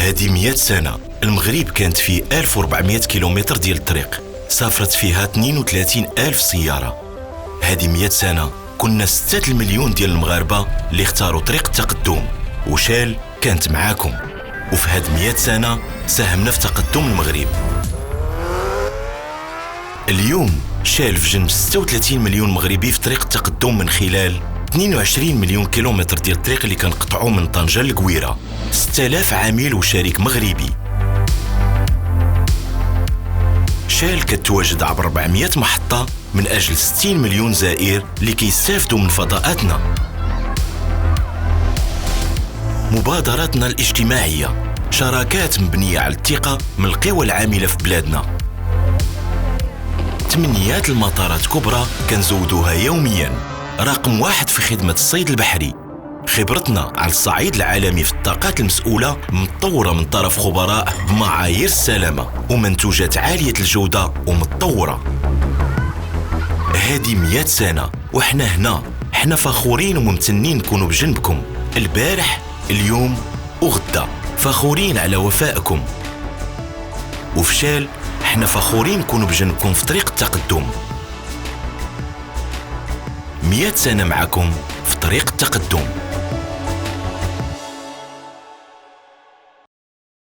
هذه 100 سنة المغرب كانت فيه 1400 كيلومتر ديال الطريق، سافرت فيها 32 ألف سيارة. هذه 100 سنة كنا 6 المليون ديال المغاربة اللي اختاروا طريق التقدم، وشال كانت معاكم. وفي هاد 100 سنة ساهمنا في تقدم المغرب. اليوم شال في جنب 36 مليون مغربي في طريق التقدم من خلال 22 مليون كيلومتر ديال الطريق اللي كنقطعوا من طنجة للقويرة، 6000 عامل وشريك مغربي. شال كتواجد عبر 400 محطة من أجل 60 مليون زائر اللي كيستافدوا من فضاءاتنا. مبادراتنا الاجتماعية شراكات مبنية على الثقة من القوى العاملة في بلادنا. تمنيات المطارات كبرى كنزودوها يومياً، رقم 1 في خدمة الصيد البحري. خبرتنا على الصعيد العالمي في الطاقات المسؤولة متطورة من طرف خبراء بمعايير السلامة ومنتوجات عالية الجودة ومتطورة. هذه 100 سنة وإحنا هنا، إحنا فخورين وممتنين نكونوا بجنبكم البارح اليوم وغدا، فخورين على وفائكم. وفي شال إحنا فخورين نكونوا بجنبكم في طريق التقدم. 100 سنة معكم في طريق التقدم.